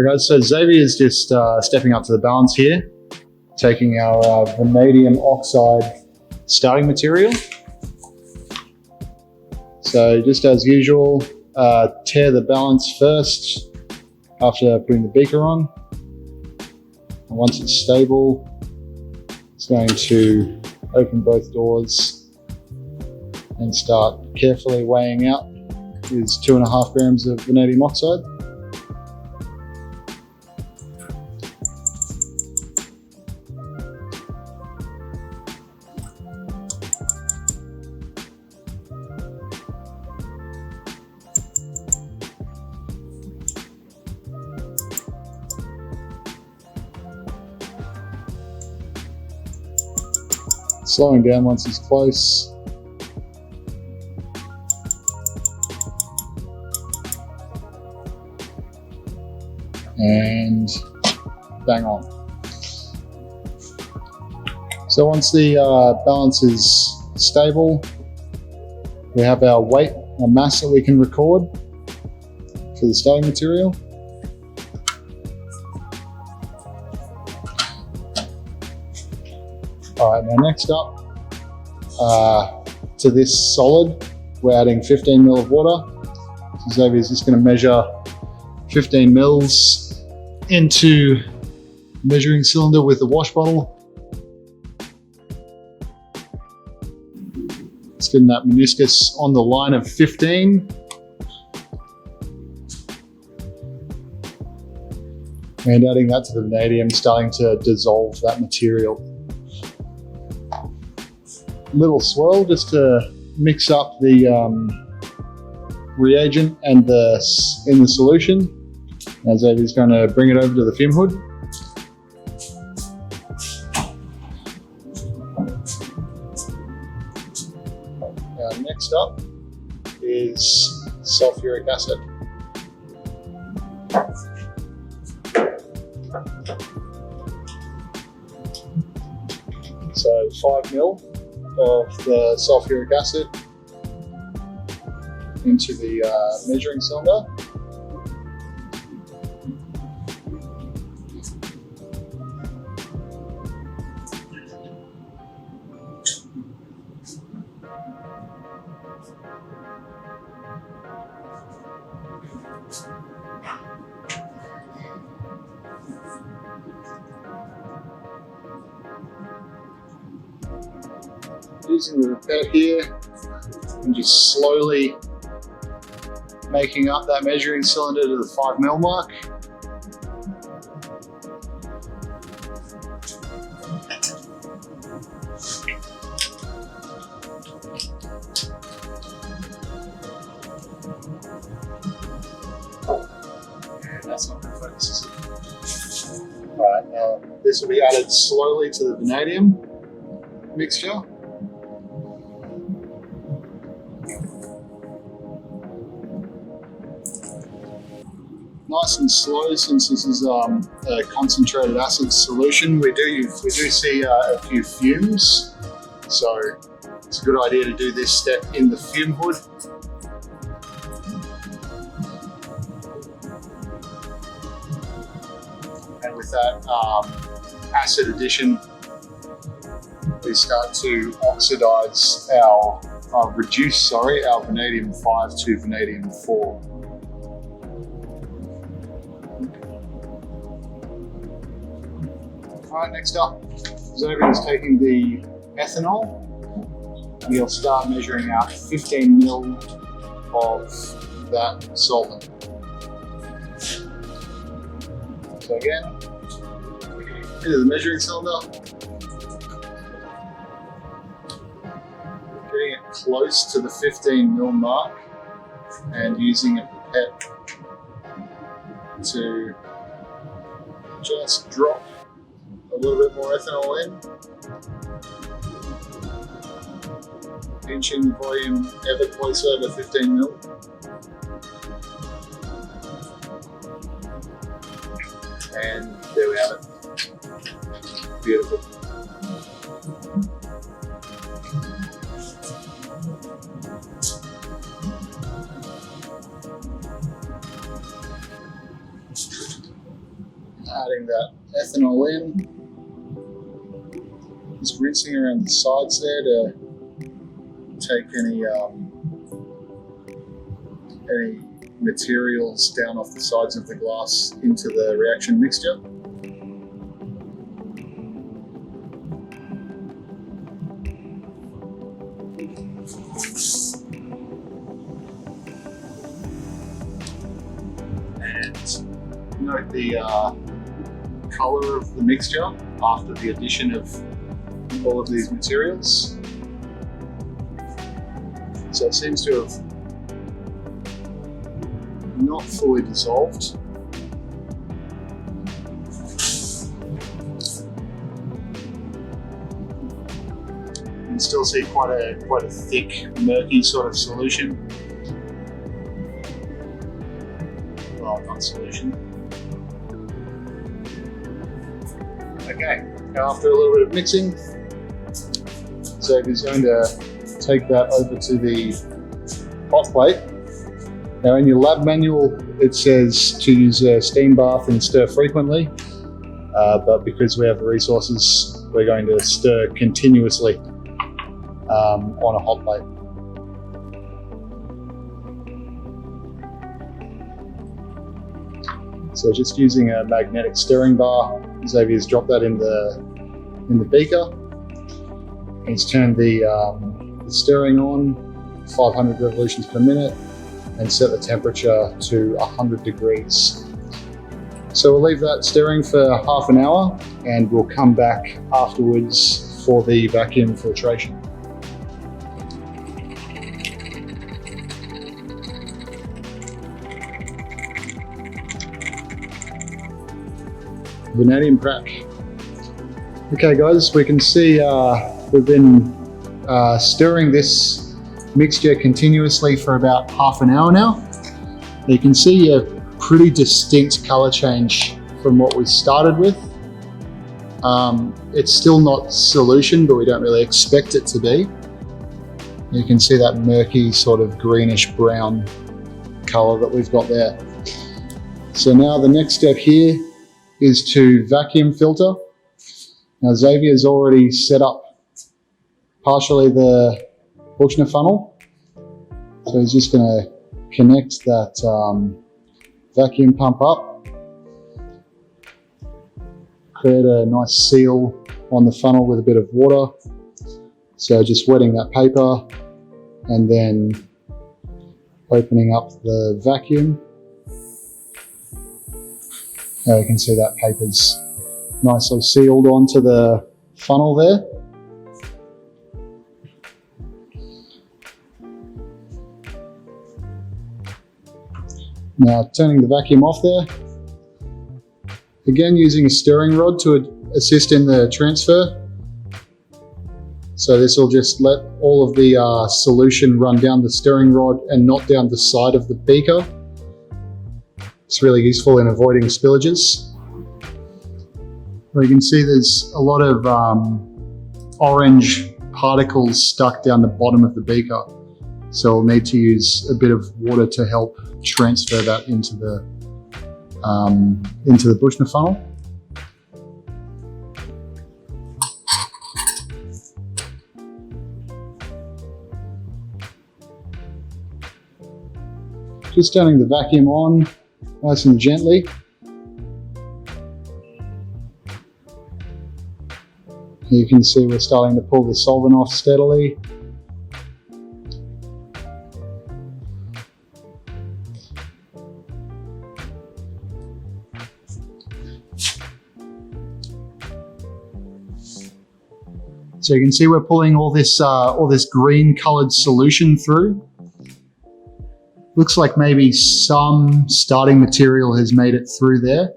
Okay, so Xavier is just stepping up to the balance here, taking our vanadium oxide starting material. So just as usual, tear the balance first after putting the beaker on. And once it's stable, it's going to open both doors and start carefully weighing out is 2.5 grams of vanadium oxide. Slowing down once he's close. And bang on. So once the balance is stable, we have our weight, our mass that we can record for the starting material. All right, now next up, to this solid, we're adding 15 ml of water. So Xavier's just going to measure 15 mils into measuring cylinder with the wash bottle. Let's get that meniscus on the line of 15. And adding that to the vanadium, starting to dissolve that material. Little swirl just to mix up the reagent and in the solution. Now Xavier's going to bring it over to the fume hood. Next up is sulfuric acid. So 5 ml of the sulfuric acid into the measuring cylinder. Using the pipette here and just slowly making up that measuring cylinder to the 5 ml mark. And that's not going to focus, is it? Alright, now this will be added slowly to the vanadium mixture. Nice and slow, since this is a concentrated acid solution. We do see a few fumes, so it's a good idea to do this step in the fume hood. And with that acid addition, we start to oxidize reduce our vanadium 5 to vanadium 4. Alright, next up, Xavier is taking the ethanol and he'll start measuring out 15 ml of that solvent. So again, into the measuring cylinder, getting it close to the 15 ml mark and using a pipette to just drop a little bit more ethanol in, inching the volume ever closer to 15 ml. And there we have it. Beautiful. adding that ethanol in. Just rinsing around the sides there to take any materials down off the sides of the glass into the reaction mixture. And note the color of the mixture after the addition of all of these materials. So it seems to have not fully dissolved. You can still see quite a thick, murky sort of solution. Well, not solution. Okay, now after a little bit of mixing, Xavier's going to take that over to the hot plate. Now in your lab manual it says to use a steam bath and stir frequently, but because we have the resources, we're going to stir continuously on a hot plate. So just using a magnetic stirring bar, Xavier's dropped that in the beaker. He's turned the stirring on 500 revolutions per minute and set the temperature to 100 degrees. So we'll leave that stirring for half an hour and we'll come back afterwards for the vacuum filtration. Vanadium Prac. Okay guys, we can see we've been stirring this mixture continuously for about half an hour now. You can see a pretty distinct color change from what we started with. It's still not solution, but we don't really expect it to be. You can see that murky sort of greenish brown color that we've got there. So now the next step here is to vacuum filter. Now Xavier's already set up partially the Buchner funnel. So he's just going to connect that vacuum pump up, create a nice seal on the funnel with a bit of water. So just wetting that paper and then opening up the vacuum. Now you can see that paper's nicely sealed onto the funnel there. Now turning the vacuum off there. Again using a stirring rod to assist in the transfer. So this will just let all of the solution run down the stirring rod and not down the side of the beaker. It's really useful in avoiding spillages. Well, you can see there's a lot of orange particles stuck down the bottom of the beaker. So we'll need to use a bit of water to help transfer that into the Buchner funnel. Just turning the vacuum on nice and gently. You can see we're starting to pull the solvent off steadily. So you can see we're pulling all this green colored solution through. Looks like maybe some starting material has made it through there,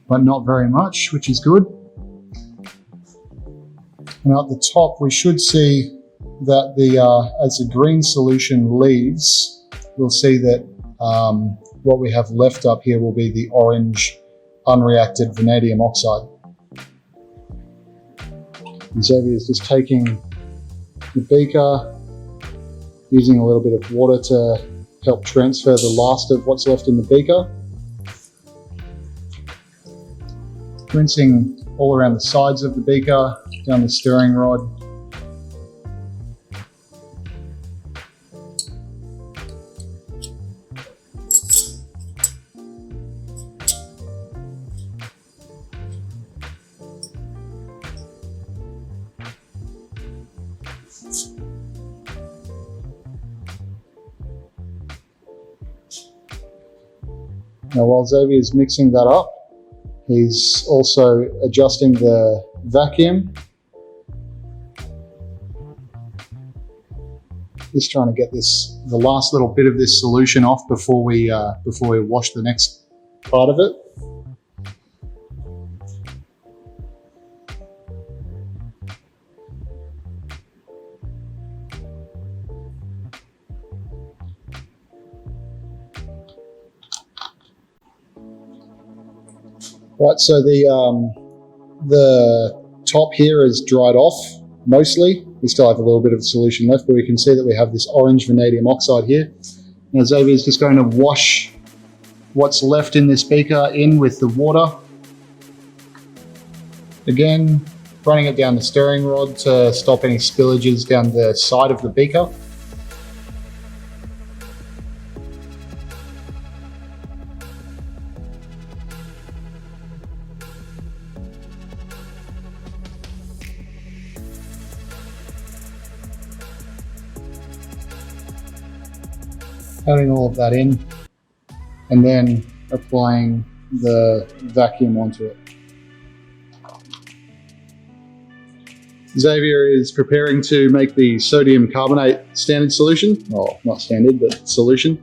but not very much, which is good. And at the top, we should see that as the green solution leaves, we'll see that what we have left up here will be the orange unreacted vanadium oxide. And Xavier is just taking the beaker, using a little bit of water to help transfer the last of what's left in the beaker. rinsing all around the sides of the beaker, down the stirring rod. Now while Xavier is mixing that up, he's also adjusting the vacuum. Just trying to get the last little bit of this solution off before we wash the next part of it. Right, so the top here is dried off mostly. We still have a little bit of the solution left, but we can see that we have this orange vanadium oxide here. Now Xavier is just going to wash what's left in this beaker in with the water. Again, running it down the stirring rod to stop any spillages down the side of the beaker. Adding all of that in, and then applying the vacuum onto it. Xavier is preparing to make the sodium carbonate standard solution. Well, not standard, but solution.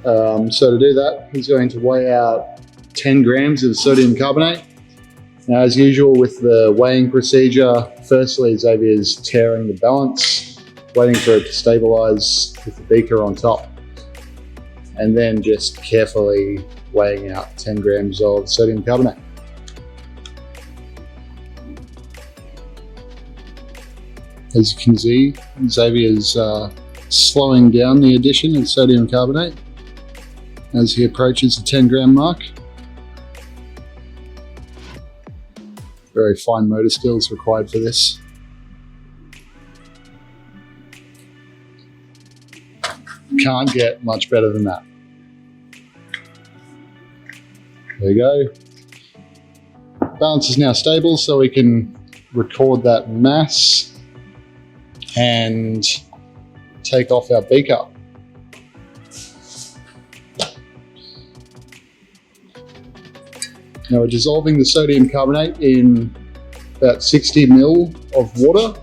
So to do that, he's going to weigh out 10 grams of sodium carbonate. Now, as usual with the weighing procedure, firstly Xavier is tearing the balance, waiting for it to stabilize with the beaker on top, and then just carefully weighing out 10 grams of sodium carbonate. As you can see, Xavier is slowing down the addition of sodium carbonate as he approaches the 10 gram mark. Very fine motor skills required for this. Can't get much better than that. There we go. Balance is now stable, so we can record that mass and take off our beaker. Now we're dissolving the sodium carbonate in about 60 ml of water.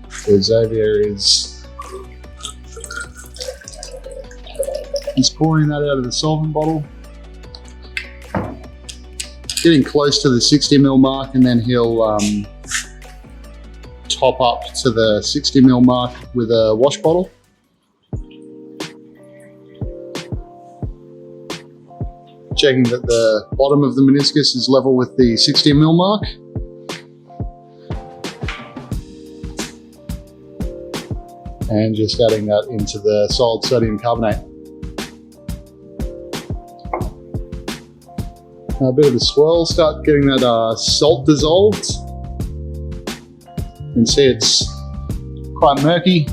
So Xavier is pouring that out of the solvent bottle. Getting close to the 60 ml mark, and then he'll top up to the 60 ml mark with a wash bottle. Checking that the bottom of the meniscus is level with the 60 ml mark. And just adding that into the solid sodium carbonate. A bit of a swirl, start getting that salt dissolved. You can see it's quite murky.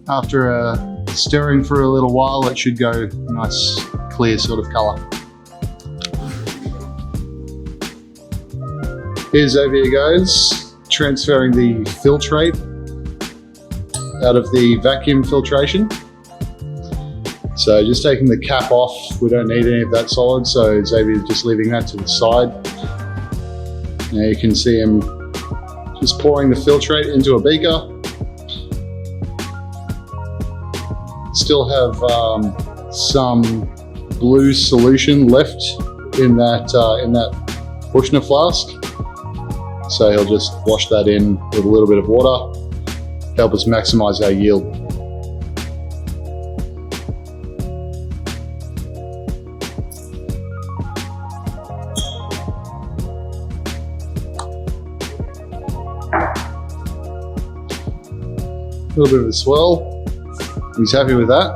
After stirring for a little while, it should go a nice clear sort of colour. Here Xavier goes, transferring the filtrate out of the vacuum filtration. So just taking the cap off, we don't need any of that solid, so Xavier's just leaving that to the side. Now you can see him just pouring the filtrate into a beaker. Still have some blue solution left in that Bushner flask. So he'll just wash that in with a little bit of water, help us maximize our yield. A little bit of a swirl. He's happy with that.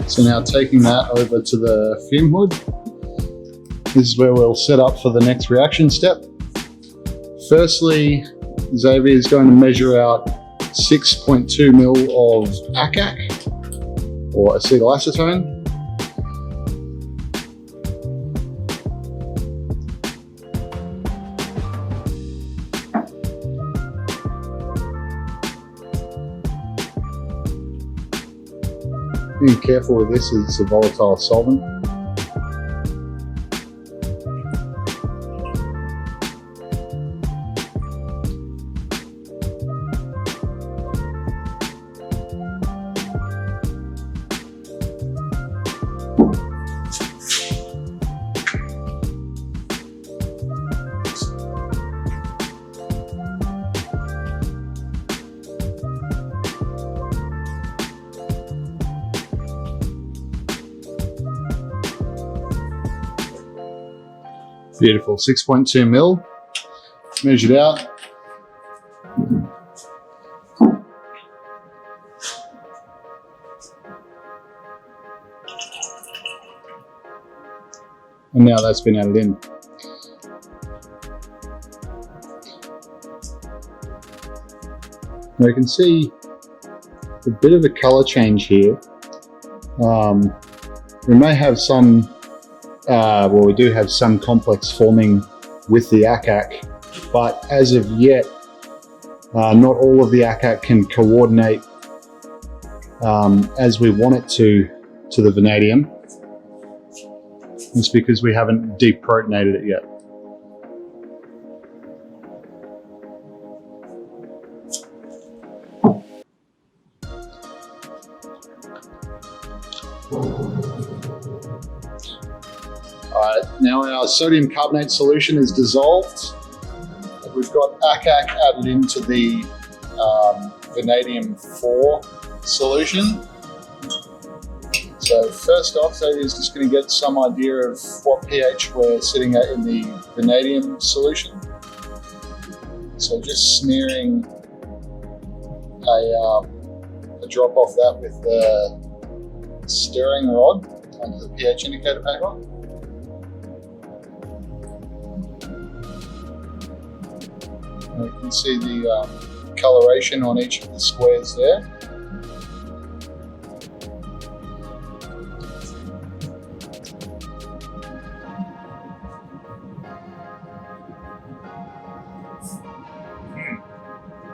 So now taking that over to the fume hood, this is where we'll set up for the next reaction step. Firstly, Xavier is going to measure out 6.2 ml of ACAC, or acetylacetone. Being careful with this, it's a volatile solvent. Beautiful, 6.2 ml, measured out. And now that's been added in. Now you can see a bit of a color change here. We may have some we do have some complex forming with the ACAC, but as of yet, not all of the ACAC can coordinate as we want it to the vanadium. It's because we haven't deprotonated it yet. Now our sodium carbonate solution is dissolved. We've got ACAC added into the vanadium 4 solution. So first off, Xavier is just going to get some idea of what pH we're sitting at in the vanadium solution. So just smearing a drop off that with the stirring rod onto the pH indicator paper. You can see the coloration on each of the squares there.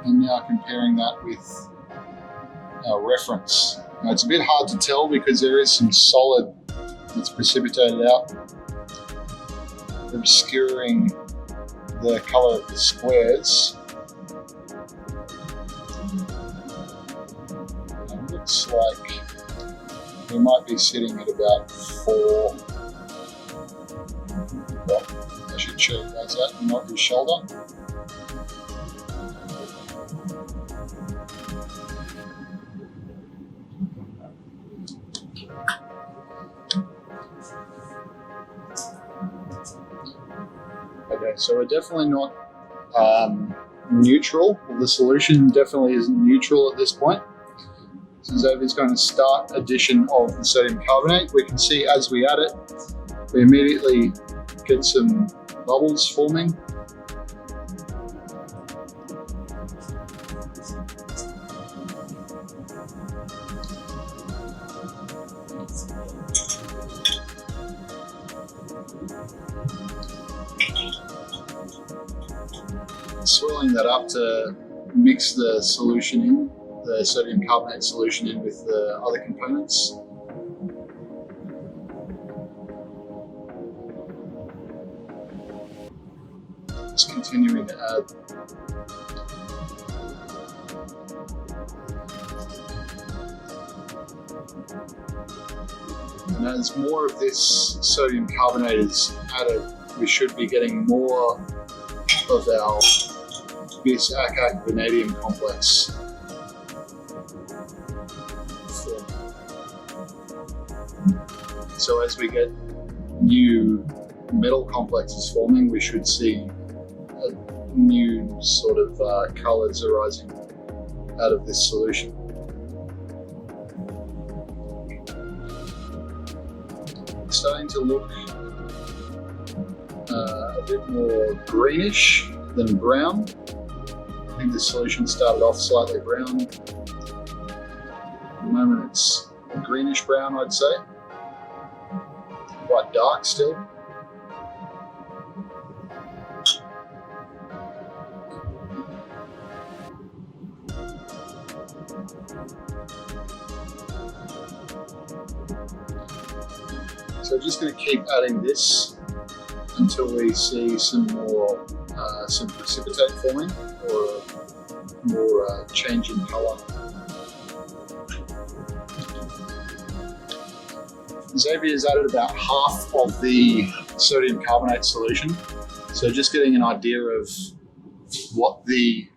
And now comparing that with our reference. Now it's a bit hard to tell because there is some solid that's precipitated out, obscuring the color of the squares. It looks like we might be sitting at about 4. Well, I should show you guys that, not your shoulder. Okay, so we're definitely not neutral. The solution definitely isn't neutral at this point. So Xavier's going to start addition of the sodium carbonate. We can see as we add it, we immediately get some bubbles forming. Swirling that up to mix the solution in, the sodium carbonate solution in with the other components. Just continuing to add. And as more of this sodium carbonate is added, we should be getting more of our bis ACAC vanadium complex. So as we get new metal complexes forming, we should see new sort of colors arising out of this solution. starting to look a bit more greenish than brown. I think the solution started off slightly brown. At the moment it's greenish brown, I'd say. Quite dark still. So just going to keep adding this until we see some more some precipitate forming or more change in colour. Xavier's added about half of the sodium carbonate solution, so just getting an idea of what the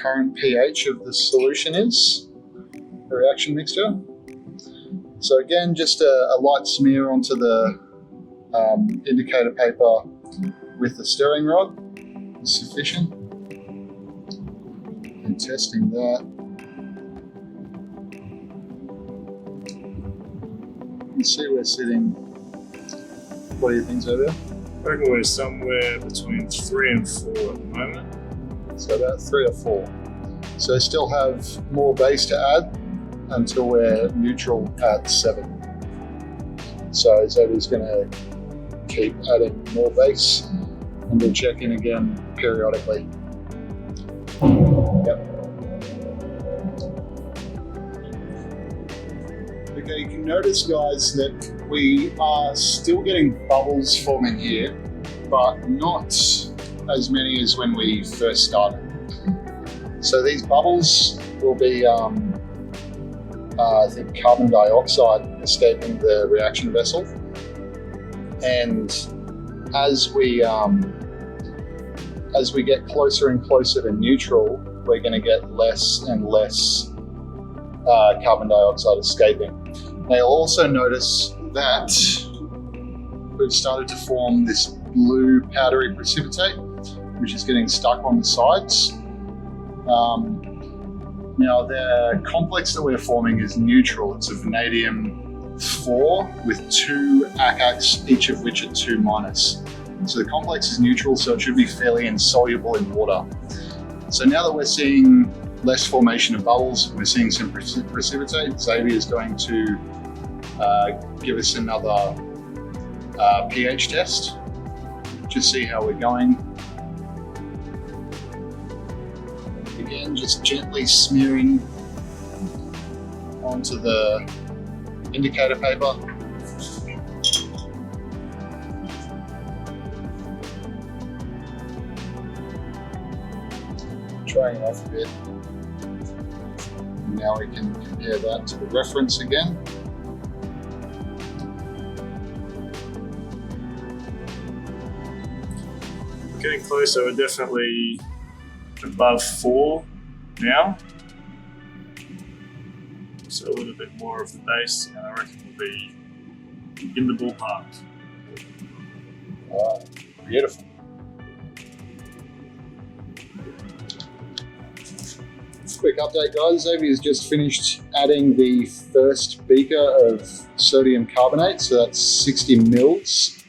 current pH of the solution is, the reaction mixture. So again, just a light smear onto the indicator paper with the stirring rod is sufficient. And testing that. You can see we're sitting, what do you think, Xavier? I reckon we're somewhere between 3 and 4 at the moment. So about 3 or 4. So still have more base to add until we're neutral at 7. So Xavier's going to keep adding more base and we'll check in again periodically. Yep. Okay, you can notice, guys, that we are still getting bubbles forming here, but not as many as when we first started. So these bubbles will be, I think, carbon dioxide escaping the reaction vessel. And as we get closer and closer to neutral, we're going to get less and less carbon dioxide escaping. Now you'll also notice that we've started to form this blue powdery precipitate, which is getting stuck on the sides. Now the complex that we're forming is neutral. It's a vanadium 4 with 2 ACACs, each of which are 2 minus. So the complex is neutral, so it should be fairly insoluble in water. So now that we're seeing less formation of bubbles, we're seeing some precipitate, Xavier is going to give us another pH test, just see how we're going. Again, just gently smearing onto the indicator paper. Trying off a bit. Now we can compare that to the reference again. Getting closer, we're definitely above 4 now. So a little bit more of the base, and I reckon we'll be in the ballpark. Alright, beautiful. Quick update, guys. Xavier's just finished adding the first beaker of sodium carbonate, so that's 60 mils.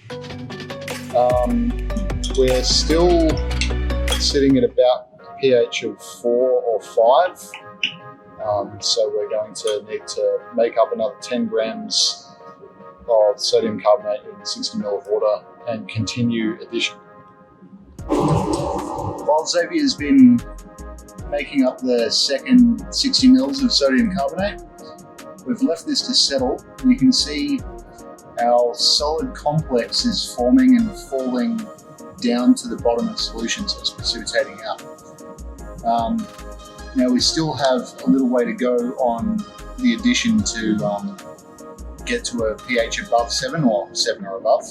We're still sitting at about a pH of 4 or 5, so we're going to need to make up another 10 grams of sodium carbonate in 60 ml of water and continue addition. While Xavier's been making up the second 60 mils of sodium carbonate, we've left this to settle. You can see our solid complex is forming and falling down to the bottom of the solution, so it's precipitating out. Now we still have a little way to go on the addition to get to a pH above 7 or 7 or above.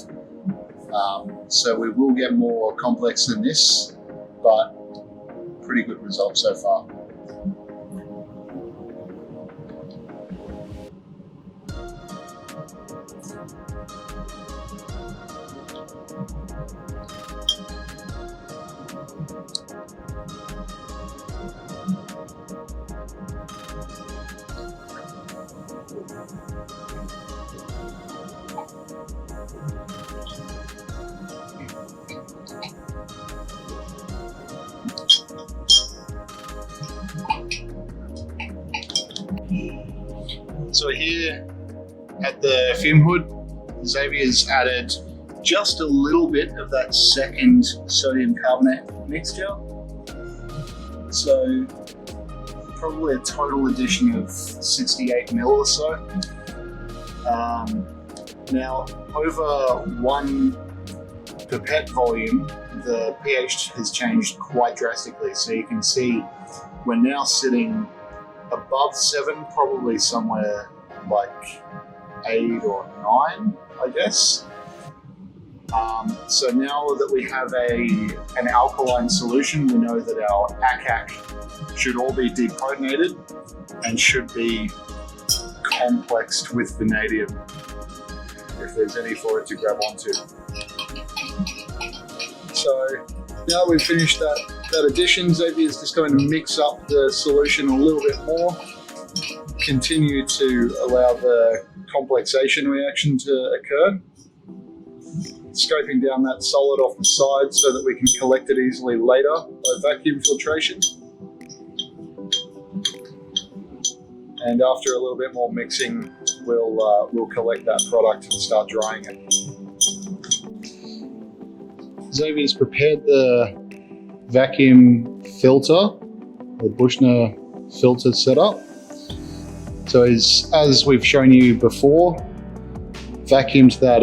So we will get more complex than this, but pretty good result so far. So here at the fume hood, Xavier's added just a little bit of that second sodium carbonate mixture. So probably a total addition of 68 mil or so. Now over 1 pipette volume, the pH has changed quite drastically. So you can see we're now sitting above 7, probably somewhere like 8 or 9, I guess. So now that we have an alkaline solution, we know that our ACAC should all be deprotonated and should be complexed with vanadium if there's any for it to grab onto. So now we've finished that addition, Xavier is just going to mix up the solution a little bit more, continue to allow the complexation reaction to occur. Scraping down that solid off the side so that we can collect it easily later by vacuum filtration. And after a little bit more mixing, we'll collect that product and start drying it. Xavier's prepared the vacuum filter, the Buchner filter setup. So as we've shown you before, vacuumed that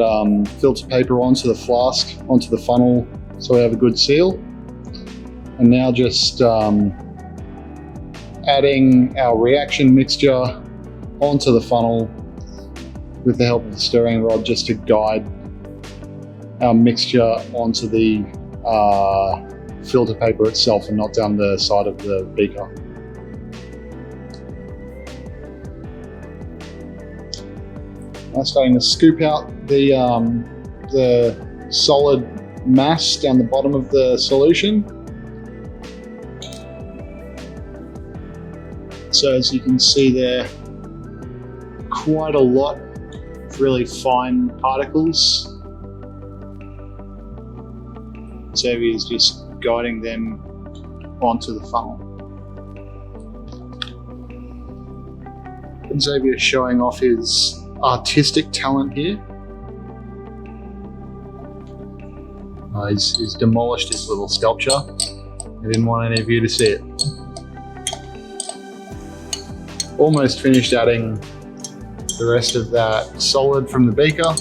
filter paper onto the flask, onto the funnel, so we have a good seal. And now just adding our reaction mixture onto the funnel with the help of the stirring rod, just to guide our mixture onto the filter paper itself and not down the side of the beaker. I'm starting to scoop out the solid mass down the bottom of the solution. So as you can see there, quite a lot of really fine particles. Xavier is just guiding them onto the funnel. And Xavier is showing off his artistic talent here. He's demolished his little sculpture. I didn't want any of you to see it. Almost finished adding the rest of that solid from the beaker.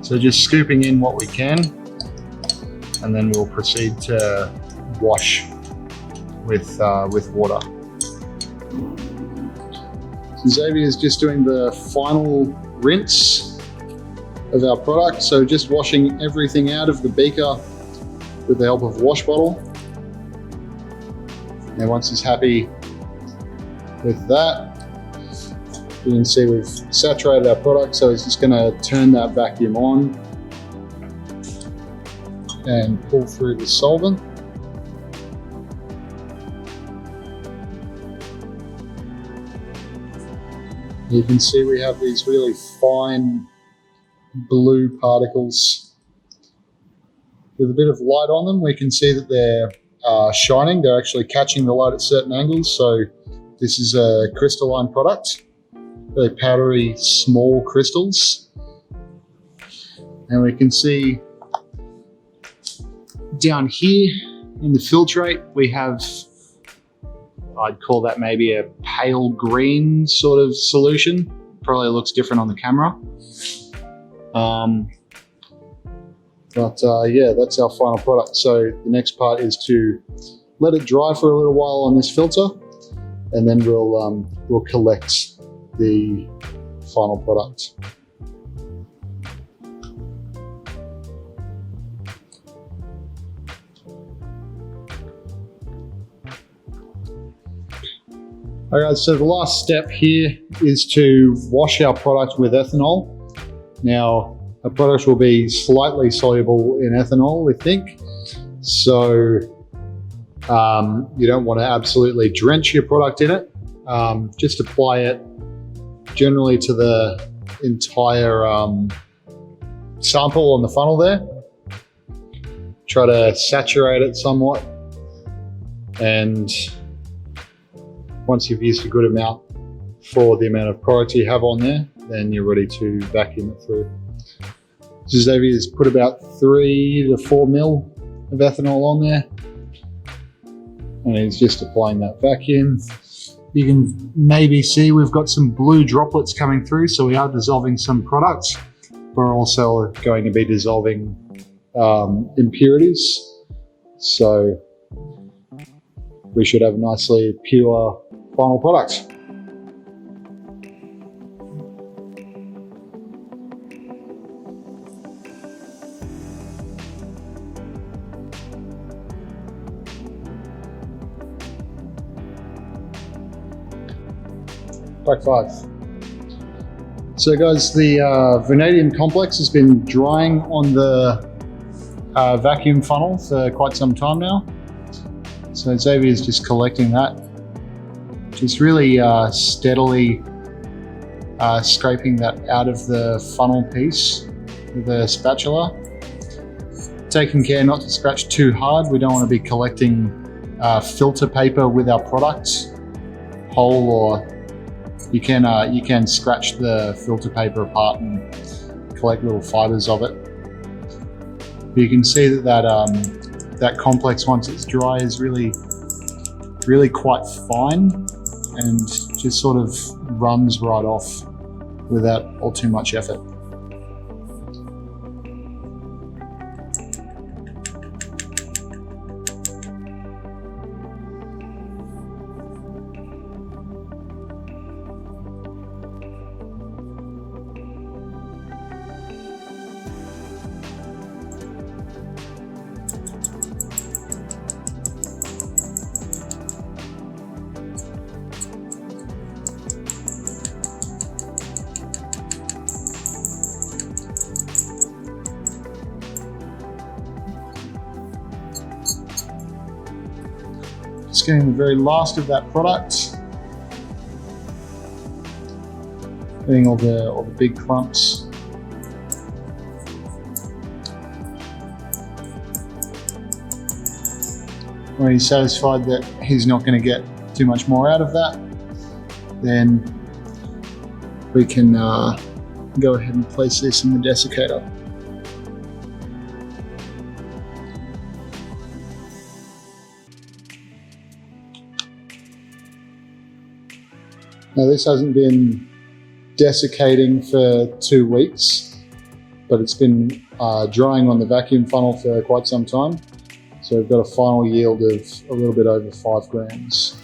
So just scooping in what we can, and then we'll proceed to wash with water. So Xavier is just doing the final rinse of our product. So just washing everything out of the beaker with the help of a wash bottle. And once he's happy with that, you can see we've saturated our product. So he's just going to turn that vacuum on and pull through the solvent. You can see we have these really fine blue particles. With a bit of light on them, we can see that they're shining. They're actually catching the light at certain angles. So this is a crystalline product, very powdery, small crystals. And we can see down here in the filtrate, we have, I'd call that maybe a pale green sort of solution. Probably looks different on the camera. Yeah, that's our final product. So the next part is to let it dry for a little while on this filter, and then we'll collect the final product. Alright, so the last step here is to wash our product with ethanol. Now, our product will be slightly soluble in ethanol, we think. So you don't want to absolutely drench your product in it. Just apply it generally to the entire sample on the funnel there. Try to saturate it somewhat, and once you've used a good amount for the amount of product you have on there, then you're ready to vacuum it through. So Xavier's put about 3 to 4 mil of ethanol on there, and he's just applying that vacuum. You can maybe see we've got some blue droplets coming through, so we are dissolving some products. We're also going to be dissolving impurities, so we should have a nicely pure final product. Prac 5. So guys, the vanadium complex has been drying on the vacuum funnel for quite some time now. So Xavier's just collecting that, just really steadily scraping that out of the funnel piece with a spatula. Taking care not to scratch too hard. We don't want to be collecting filter paper with our product whole, or you can scratch the filter paper apart and collect little fibers of it. But you can see that complex, once it's dry, is really quite fine and just sort of runs right off without all too much effort. Just getting the very last of that product. Getting all the big clumps. When he's satisfied that he's not going to get too much more out of that, then we can go ahead and place this in the desiccator. Now this hasn't been desiccating for 2 weeks, but it's been drying on the vacuum funnel for quite some time. So we've got a final yield of a little bit over 5 grams.